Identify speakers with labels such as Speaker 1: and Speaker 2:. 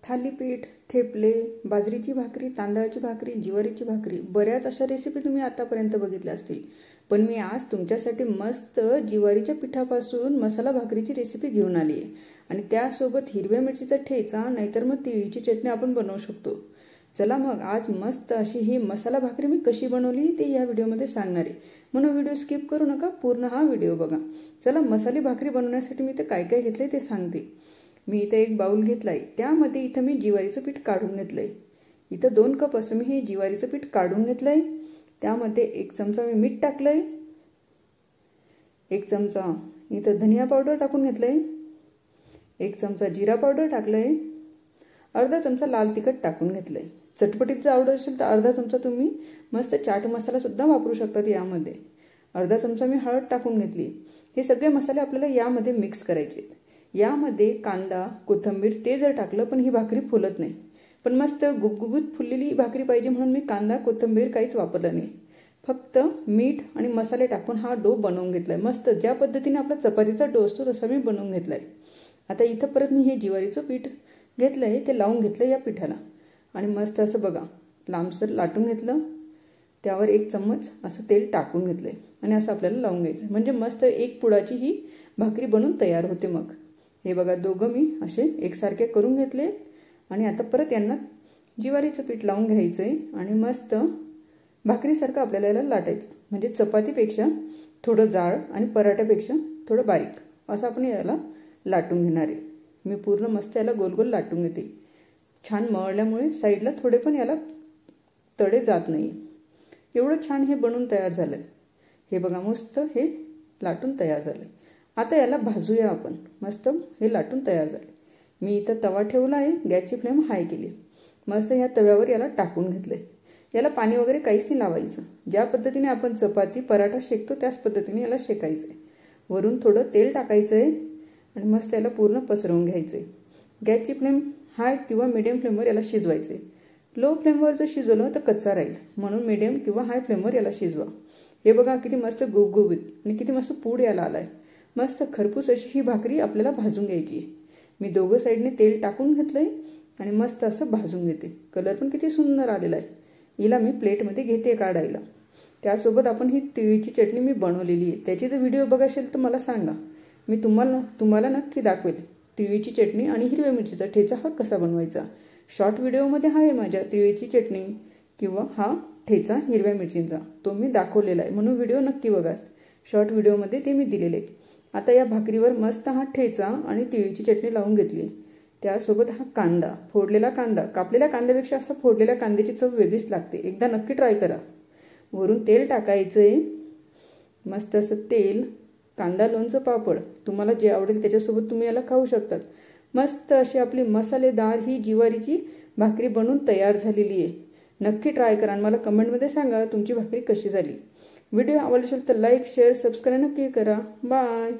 Speaker 1: थालीपीठ, थेपले, बाजरीची भाकरी, तांदळाची भाकरी, ज्वारीची भाकरी, बऱ्याच अशा रेसिपी तुम्ही आतापर्यंत बघितल्या असतील। पण मी आज तुमच्यासाठी मस्त ज्वारीच्या पिठापासून मसाला भाकरीची रेसिपी घेऊन आली आहे आणि त्यासोबत हिरव्या मिरचीचा ठेचा नाहीतर मग तिळीची चटणी आपण बनवू शकतो। चला मग आज मस्त अशी ही मसाला भाकरी मी कशी बनवली ते या व्हिडिओमध्ये सांगणार आहे, म्हणून व्हिडिओ स्किप करू नका, पूर्ण हा व्हिडिओ बघा। चला मसाली भाकरी बनवण्यासाठी मी इथे काय काय घेतले ते सांगते। मी इथे एक बाउल घेतलाय, त्यामध्ये इथे मी ज्वारीचं पीठ काढून घेतलंय। इथे 2 कप असं मी हे ज्वारीचं पीठ काढून घेतलंय। त्यामध्ये 1 चमचा मी मीठ टाकलंय, 1 चमचा इथे धनिया पावडर टाकून घेतलंय, 1 चमचा जिरा पावडर टाकलंय, अर्धा चमचा लाल तिखट टाकून घेतलंय। चटपटीत जर आवडत असेल तर अर्धा चमचा तुम्ही मस्त चाट मसाला सुद्धा वापरू शकतात यामध्ये। अर्धा चमचा मी हळद टाकून घेतली। हे सगळे मसाले आपल्याला यामध्ये मिक्स करायचे आहेत। यामध्ये कांदा, कोथिंबीर ते जर टाकलं पण ही भाकरी फुलत नाही, पण मस्त गुबगुबीत फुललेली भाकरी पाहिजे म्हणून मी कांदा कोथिंबीर काहीच वापरलं नाही। फक्त मीठ आणि मसाले टाकून हा डो बनवून घेतलाय। मस्त ज्या पद्धतीने आपला चपातीचा डो असतो तसा मी बनवून घेतलाय। आता इथं परत मी हे ज्वारीचं पीठ घेतलंय, ते लावून घेतलं या पिठाला आणि मस्त असं बघा लांबसर लाटून घेतलं। त्यावर 1 चम्मच असं तेल टाकून घेतलंय आणि असं आपल्याला लावून घ्यायचं, म्हणजे मस्त एक पुडाची ही भाकरी बनून तयार होते। मग हे बघा दोघं मी असे एकसारखे करून घेतले आणि आता परत यांना ज्वारीचं पीठ लावून घ्यायचंय आणि मस्त भाकरीसारखं आपल्याला याला लाटायचं, म्हणजे चपातीपेक्षा थोडं जाड आणि पराठ्यापेक्षा थोडं बारीक असं आपण याला लाटून घेणार आहे। मी पूर्ण मस्त याला गोल गोल लाटून घेते। छान मळल्यामुळे साईडला थोडे पण याला तडे जात नाही। एवढं छान हे बनून तयार झालंय। हे बघा मस्त हे लाटून तयार झालंय। आता याला भाजूया आपण। मस्त हे लाटून तयार झाले। मी इथं तवा ठेवला आहे, गॅसची फ्लेम हाय केली। मस्त ह्या तव्यावर याला टाकून घेतलंय। याला पाणी वगैरे काहीच नाही लावायचं, ज्या पद्धतीने आपण चपाती पराठा शेकतो त्याच पद्धतीने याला शेकायचंय। वरून थोडं तेल टाकायचंय आणि मस्त याला पूर्ण पसरवून घ्यायचंय। गॅसची फ्लेम हाय किंवा मीडियम फ्लेमवर याला शिजवायचंय। लो फ्लेमवर जर शिजवलं तर कच्चा राहील, म्हणून मीडियम किंवा हाय फ्लेमवर याला शिजवा। हे बघा किती मस्त गुबगुबीत आणि किती मस्त पूड याला आलाय। मस्त खरपूस अशी ही भाकरी आपल्याला भाजून घ्यायची आहे। मी दोघं साईडने तेल टाकून घेतलंय आणि मस्त असं भाजून घेते। कलर पण किती सुंदर आलेला आहे। हिला मी प्लेटमध्ये घेते काढायला। त्यासोबत आपण ही तिळीची चटणी मी बनवलेली आहे, त्याची जर व्हिडिओ बघायला तर मला सांगा, मी तुम्हाला नक्की दाखवेल तिळीची चटणी आणि हिरव्या मिरचीचा ठेचा हा कसा बनवायचा। शॉर्ट व्हिडिओमध्ये आहे माझ्या तिळीची चटणी किंवा हा ठेचा हिरव्या मिरचींचा, तो मी दाखवलेला आहे, म्हणून व्हिडिओ नक्की बघा। शॉर्ट व्हिडिओमध्ये ते मी दिलेले आहे। आता या भाकरीवर मस्त हा ठेचा आणि तिळीची चटणी लावून घेतली। त्यासोबत हा कांदा, फोडलेला कांदा, कापलेल्या कांद्यापेक्षा असं फोडलेल्या कांद्याची चव वेगळीच लागते, एकदा नक्की ट्राय करा। वरून तेल टाकायचंय, मस्त असं तेल, कांदा लोणचं पापड तुम्हाला जे आवडेल त्याच्यासोबत तुम्ही याला खाऊ शकतात। मस्त अशी आपली मसालेदार ही ज्वारीची भाकरी बनून तयार झालेली आहे। नक्की ट्राय करा आणि मला कमेंटमध्ये सांगा तुमची भाकरी कशी झाली। व्हिडिओ आवडला असेल तर लाईक, शेअर, सबस्क्राईब नक्की करा। बाय।